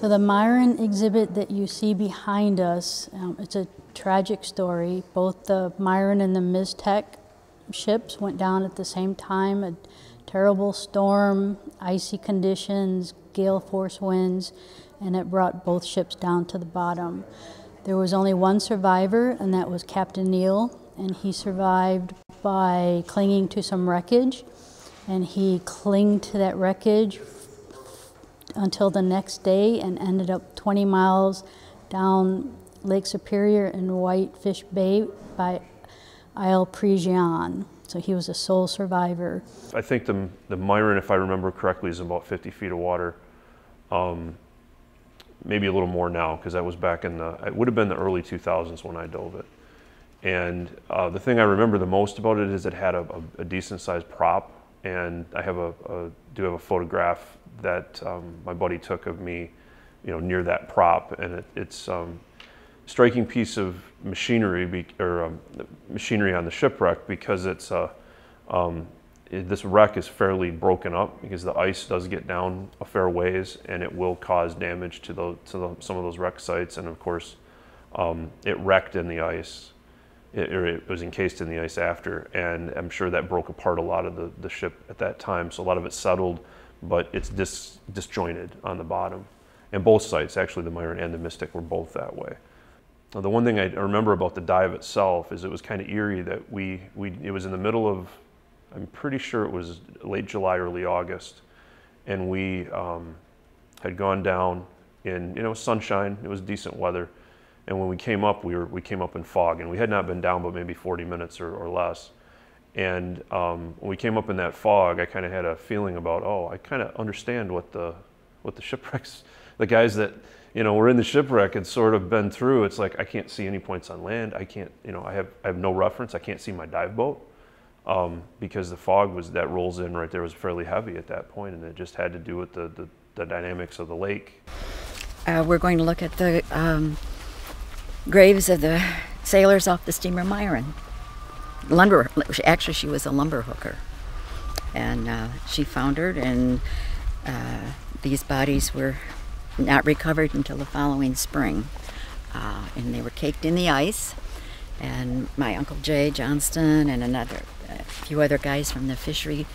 So the Myron exhibit that you see behind us, it's a tragic story. Both the Myron and the Miztec ships went down at the same time. A terrible storm, icy conditions, gale force winds, and it brought both ships down to the bottom. There was only one survivor, and that was Captain Neal, and he survived by clinging to some wreckage, and he clung to that wreckage until the next day and ended up 20 miles down Lake Superior in Whitefish Bay by Isle Prejean. So he was a sole survivor. I think the Myron, if I remember correctly, is about 50 feet of water. Maybe a little more now, because that was back in it would have been the early 2000s when I dove it. And the thing I remember the most about it is it had a decent sized prop, and I have do have a photograph that my buddy took of me, near that prop, and it's striking piece of machinery machinery on the shipwreck, because it's this wreck is fairly broken up because the ice does get down a fair ways, and it will cause damage to some of those wreck sites. And of course, it wrecked in the ice. It was encased in the ice after, and I'm sure that broke apart a lot of the ship at that time. So a lot of it settled, but it's disjointed on the bottom. And both sites, actually the Myron and the Miztec, were both that way. Now, the one thing I remember about the dive itself is it was kind of eerie that it was in the middle of, I'm pretty sure it was late July, early August, and we had gone down in sunshine. It was decent weather, and when we came up, we came up in fog, and we had not been down but maybe 40 minutes or less. And when we came up in that fog, I kind of had a feeling about, I kind of understand what the shipwrecks, the guys that were in the shipwreck had sort of been through. It's like, I can't see any points on land. I can't, I have no reference. I can't see my dive boat. Because the fog that rolls in right there was fairly heavy at that point, and it just had to do with the dynamics of the lake. We're going to look at the graves of the sailors off the Steamer Myron. Actually, she was a lumber hooker, and she foundered, and these bodies were not recovered until the following spring, and they were caked in the ice. And my Uncle Jay Johnston and a few other guys from the fishery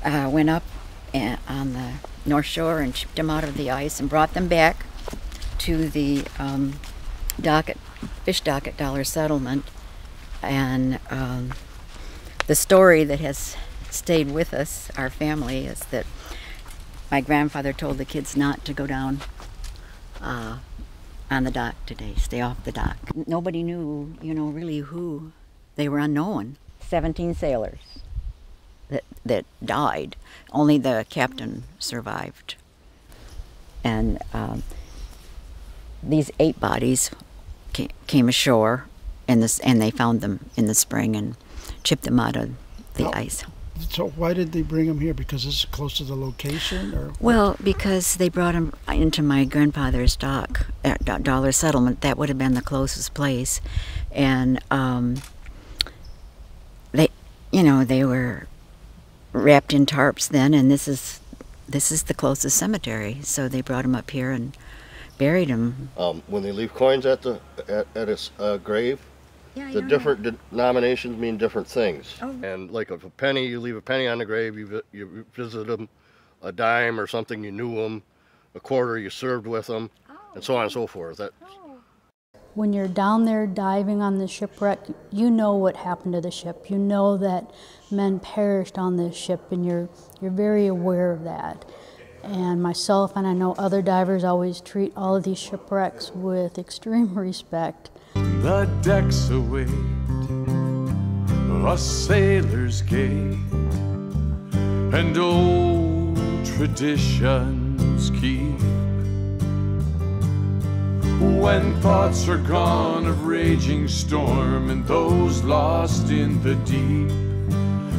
went up on the North Shore and shipped them out of the ice and brought them back to the fish dock at Dollar Settlement. And the story that has stayed with us, our family, is that my grandfather told the kids not to go down on the dock today, stay off the dock. Nobody knew, really who. They were unknown. 17 sailors that died. Only the captain survived. And these 8 bodies came ashore, and they found them in the spring and chipped them out of the ice. So why did they bring them here? Because it's close to the location, or? Well, because they brought them into my grandfather's dock at Dollar Settlement. That would have been the closest place, and they were wrapped in tarps then, and this is the closest cemetery. So they brought them up here and buried them. When they leave coins at a grave, the different denominations mean different things. Oh. And like if a penny, you leave a penny on the grave, you visit them. A dime or something, you knew them. A quarter, you served with them, and so on and so forth. When you're down there diving on the shipwreck, you know what happened to the ship. You know that men perished on this ship, and you're very aware of that. And myself, and I know other divers, always treat all of these shipwrecks with extreme respect. The decks await a sailor's gate, and old traditions keep. When thoughts are gone of raging storm and those lost in the deep,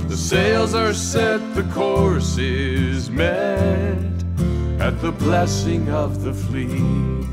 the sails are set, the course is met at the blessing of the fleet.